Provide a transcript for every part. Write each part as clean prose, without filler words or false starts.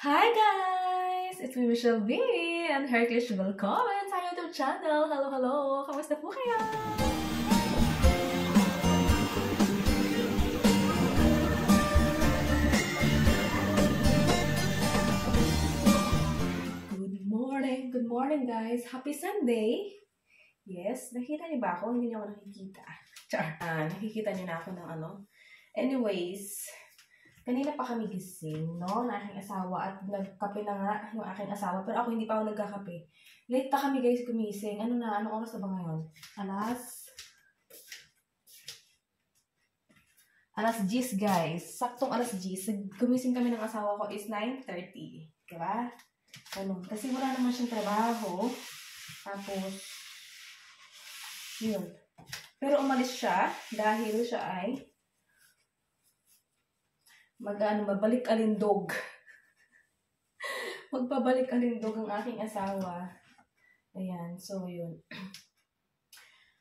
Hi guys! It's me, Michelle B. And heartily welcome sa YouTube channel. Hello, hello! Kamusta po kayo? Good morning guys! Happy Sunday! Yes, nakita niyo ba ako? Hindi niyo ako nakikita. Nakikita niyo na ako ng ano? Anyways, kanina pa kami gising, no? Na aking asawa at nagkape na nga yung aking asawa. Pero ako hindi pa ako nagkakape. Late pa kami guys gumising. Anong oras na ba ngayon? Alas 10 guys. Saktong alas 10. Gumising kami ng asawa ko is 9:30. Diba? Kasi wala naman siyang trabaho. Tapos, yun. Pero umalis siya dahil siya ay mabalik alindog. Magpabalik alindog ang aking asawa. Ayan, so yun.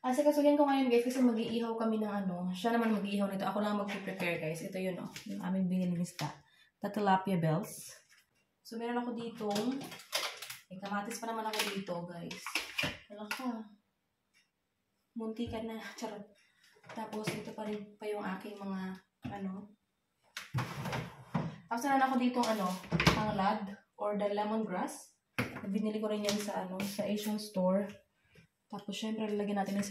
Kasuhin ko ngayon guys kasi mag-iihaw kami ng ano. Siya naman mag-iihaw nito. Ako lang mag-prepare guys. Ito yun yung aming binili lista. Tilapia bells. So meron ako ditong kamatis pa naman ako dito guys. Wala ka. Munti ka na. Charot. Tapos ito pa rin pa yung aking mga Tapos na ako dito tanglad or the lemongrass. Binili ko rin yan sa sa Asian store. Tapos syempre lalagyan natin ng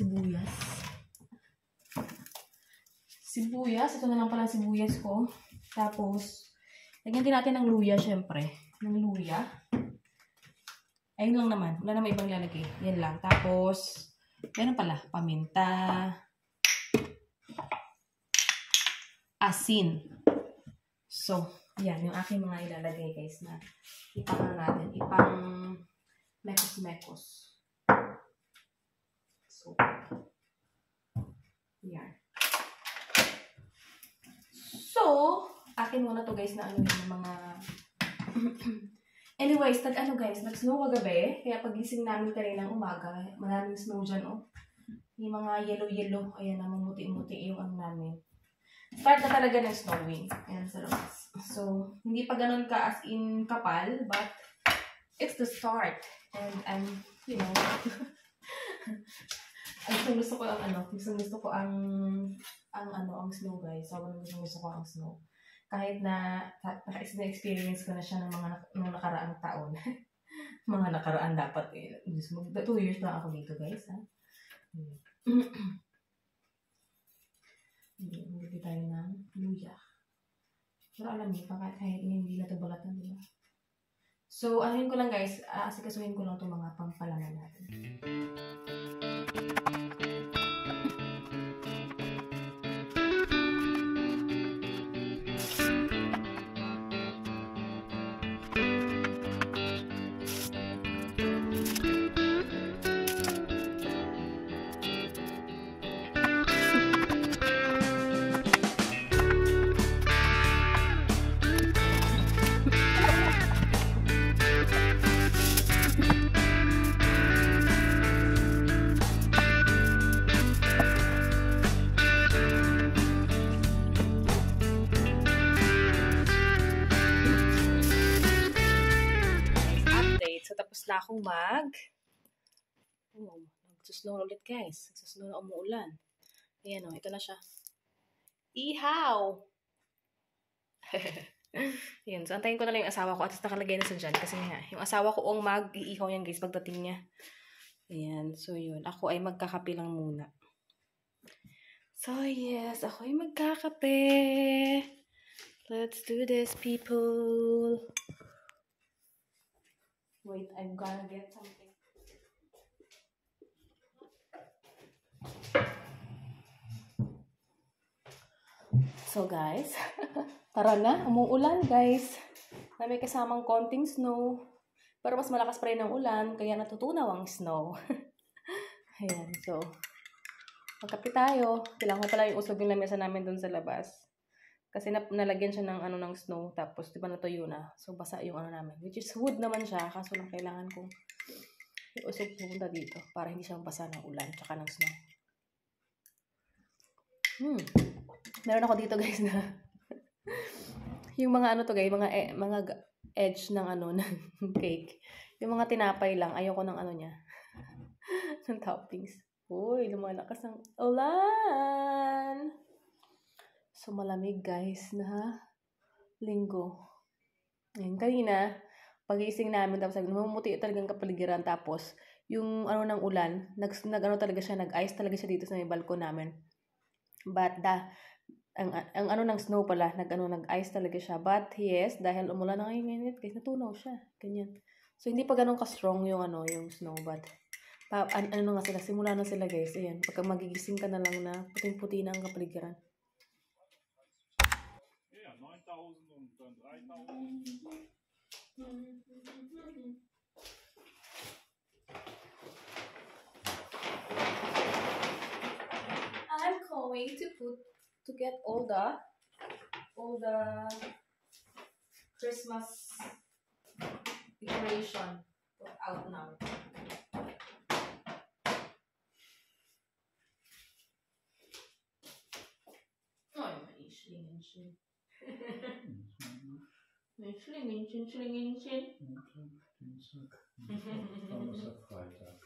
sibuyas. Ito na lang pala sibuyas ko. Tapos lagyan din natin ng luya syempre. Ng luya. Ayun lang naman. Wala naman ibang lalagay. Yan lang. Tapos meron pala paminta. Asin. So, yan, yung aking mga ilalagay guys na natin, mekos-mekos. So, yan. So, akin muna to guys na yung mga anyways, nag-snow kagabi, kaya pagising namin kanina ng umaga, maraming snow dyan, yung mga yellow-yellow, ayan, namumuti-muti yung namin. Start na talaga ng snowing. Ayan sa labas. So, hindi pa ganun ka as in kapal, but it's the start. And I'm, gusto ko ang snow guys. So, gusto ko ang snow. Kahit na experience ko na siya nung nakaraang taon. Mga nakaraan dapat 2 years lang ako dito guys. Ha? Hindi tayo ng luya. Pero alam niyo, kahit hindi na ito balatan, diba? So, ko lang guys, asikasuhin ko lang itong mga pampalaman natin. Na akong nagsusnow ulit guys. Nagsusnow na umuulan. Ayan ito na siya. Ihaw! Ayan, so antayin ko na lang yung asawa ko at nakalagay na sa dyan. Kasi nga, yung asawa ko mag-iihaw yan guys pagdating niya. Ayan, so yun. Ako ay magkakape lang muna. So yes, ako ay magkakape. Let's do this people. Wait, I'm gonna get something. So guys, tara na, umuulan guys. Na may kasamang konting snow. Pero mas malakas pa rin ang ulan, kaya natutunaw ang snow. Ayan, so magkape tayo. Kailangan ko pala yung usog yung lamesa namin dun sa labas. Kasi nalagyan siya ng ng snow. Tapos, diba natuyo na. So, basa yung namin. Which is wood naman siya. Kaso lang kailangan kong usog pumunta dito. Para hindi siya basa ng ulan. Tsaka ng snow. Meron ako dito guys na yung mga ano to guys, mga edge ng ano, ng cake. Yung mga tinapay lang, ayoko ng ano niya. ng toppings. Uy, lumalakas ang ulan! So, malamig guys na linggo. Ngayon, kanina, pagising namin, tapos sabi, mamumuti talagang kapaligiran. Tapos, yung ano ng ulan, nag-ano talaga siya, nag-ice talaga siya dito sa may balkon namin. But, ang ano ng snow pala, nag-ice talaga siya. But, yes, dahil umulan na ngayon minute, guys, natunaw siya. Ganyan. So, hindi pa ganun ka-strong yung yung snow, but, ano nga sila, simula na sila guys. Ayan, pagka magigising ka na lang na, puting-puti na ang kapaligiran. Ja, 9.000 und dann 3.000. I'm going to get all the Christmas decoration put out now. Ay, may schlingen-schin. May schlingen-schin. Dienstag, Donnerstag, Freitag.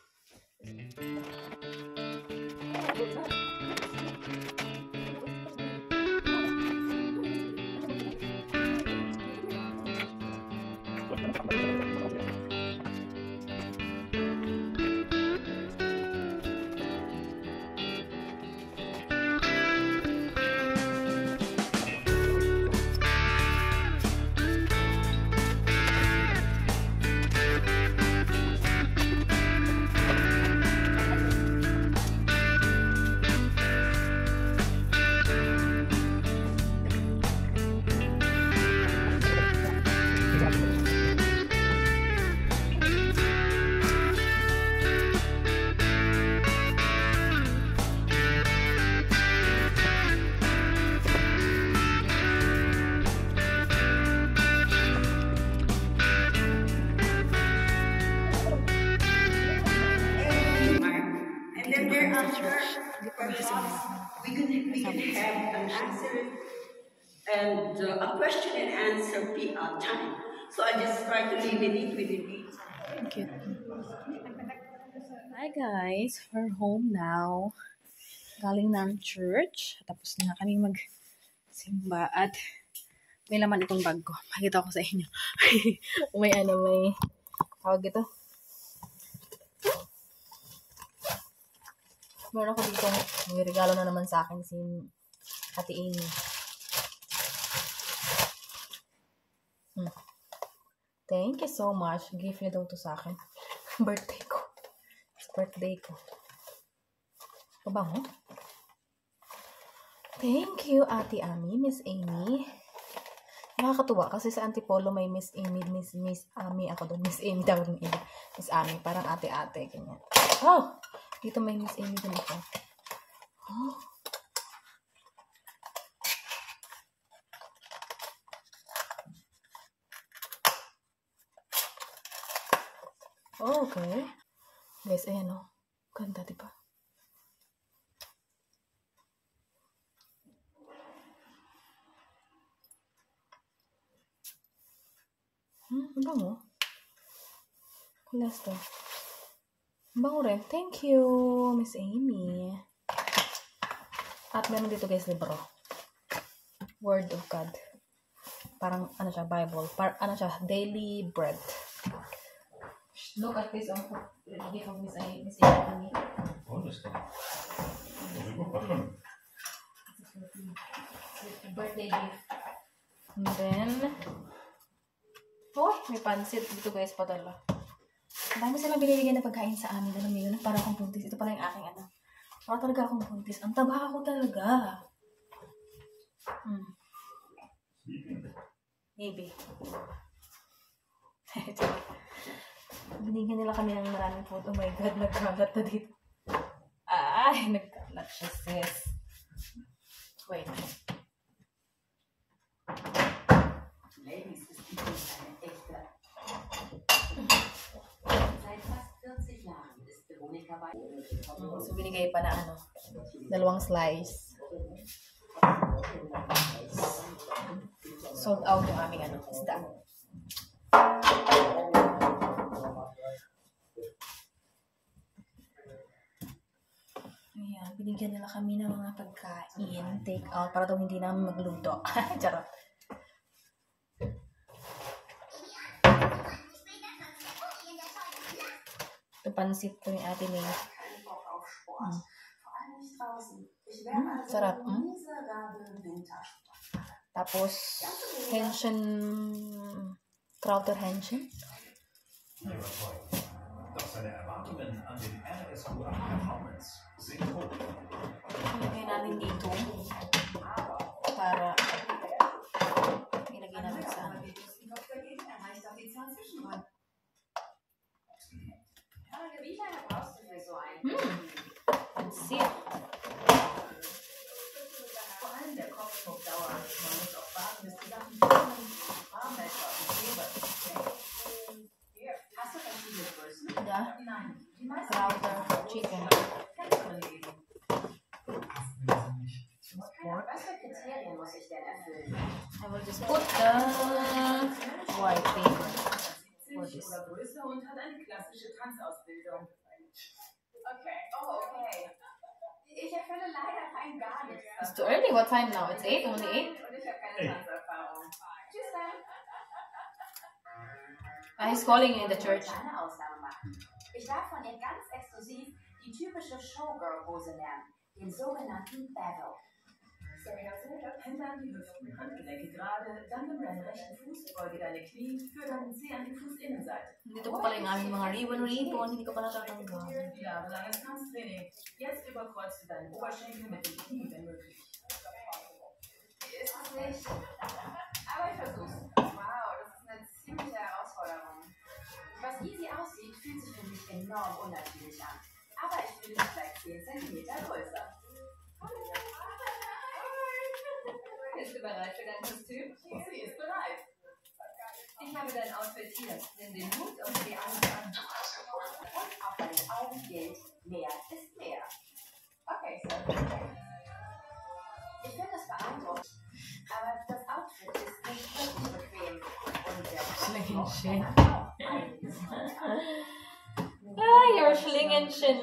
We can have an answer and a question and answer time. So I just try to limit it within 8. Thank you. Hi guys, we're home now. Galing ng church. Tapos na kami magsimba at may laman itong bag ko. Makita ko sa inyo. may tawag ito. Meron ako dito, may regalo na naman sa akin si Ate Amy. Thank you so much. Gift niya daw to sa akin. Birthday ko. It's birthday ko. Pabango? Thank you, Ate Ami, Miss Amy. Nakakatuwa kasi sa Antipolo may Miss Amy, Miss Ami ako doon. Miss Amy daw rin iba. Miss Ami, parang ate-ate, ganyan. Oh! Dito may Miss Amy din ako. Oh. Okay. Guys, ayan o. Ganda, diba? Bango. Kulas to. Bango rin. Thank you, Miss Amy. At meron dito guys, libro. Word of God. Parang, ano siya, Bible. Ano siya, daily bread. Look at this. Gift of Miss Amy. Alles da. Birthday gift. And then, may pansit dito guys, padala. Ang dami silang binibigyan na pagkain sa amin. Alam mo yun, para akong buntis. Ito pala yung aking ano. Para talaga akong buntis. Ang taba ako talaga. Maybe. Binigyan nila kami ng maraming food. Oh my God, nagkalat na dito. Ay, nagkalat siya, sis. Wait. So, binigay pa na ano, 2 slice. Sold out yung aming ano, isda. Ayan, binigyan nila kami ng mga pagkain, take out, para daw hindi namin magluto. Charot. Ito pansit ko ni Ate May. Sarap. Tapos, Henshin, Krauter Henshin. Doch seine Erwartungen an den RSU Performance sind hoch. Ilagay namin dito para ilagay namin sa pansit. Vor allem der Kopfdruckdauer. Man muss auch warten, bis die Sachen kommen. Warmmesser und Kleber. Hast du verschiedene Größen? Ja, Nein. Die meisten Krauter Chicken. kannst du lesen. Was für Kriterien muss ich denn erfüllen? I will just put the white paper for this. Oder Größe und hat eine klassische Tanzausbildung. Okay, oh, okay. Ich erfülle leider rein gar nichts. It's too early. What time now? It's 8, only 8? Und ich habe keine Tanzerfahrung. Tschüss dann. He's calling you in the church. Eine Ausnahme machen. Ich darf von ihr ganz exklusiv die typische Showgirl-Pose lernen, den sogenannten Bevel. Hände an die Hüften, Handgelenke gerade, dann nimm deinen rechten Fuß, beuge deine Knie, führe deinen Zeh an die Fußinnenseite. Dito pa pala yung aming mga ribbon, hindi ko pa natatanggal. Jahrelanges Tanztraining. Jetzt überkreuzt du deinen Oberschenkel mit dem Knie, wenn möglich. Ist es nicht? Aber ich versuch's. Wow, das ist eine ziemliche Herausforderung. Was easy aussieht, fühlt sich für mich enorm unnatürlich an. Aber ich fühle mich gleich 10 cm größer. Bist du bereit für dein Kostüm? Sie ist bereit. Ich habe dein Outfit hier. Nimm den Hut und die Arme an. Und auch bei den Augen gilt, mehr ist mehr. Okay, Sir. Ich finde es beeindruckend, aber das Outfit ist nicht wirklich bequem. Und der Schlingenchen. einiges Ah, your Schlingenchen.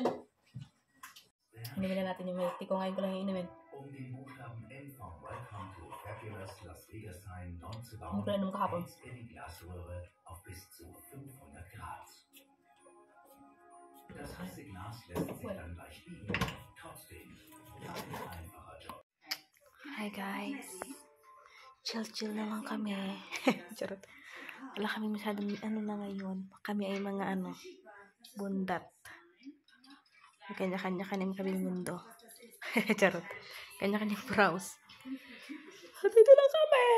Inumin na natin yung milk tea ko. Ngayon ko lang inumin. Um den Buchstaben M von Welcome to Fabulous Las Vegas Time Dawn zu Ano bauen, pala nung kahapon? heizt er die Glasröhre auf bis zu 500 Grad. Das heiße Glas lässt sich dann leicht biegen. Trotzdem kein einfacher Job. Hi guys. Chill naman kami. Charot. Wala kami masyadong na ngayon. Kami ay mga bundat. May kanya-kanya kami mundo. Charot. Kanya-kanyang browse. At dito na kami.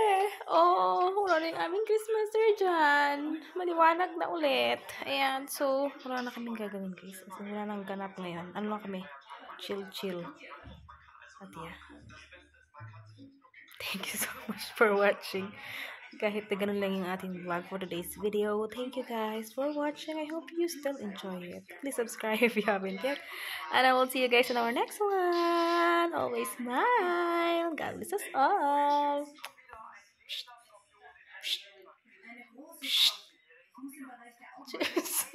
Oh, wala na yung aming Christmas tree dyan. Maliwanag na ulit. Ayan, so, wala na kaming gagawin guys. Kasi wala nang ganap ngayon. Ano lang kami? Chill. At yeah. Thank you so much for watching. Kahit na ganun lang yung ating vlog for today's video. Thank you guys for watching. I hope you still enjoy it. Please subscribe if you haven't yet. And I will see you guys in our next one. Always smile. God bless us all. Cheers.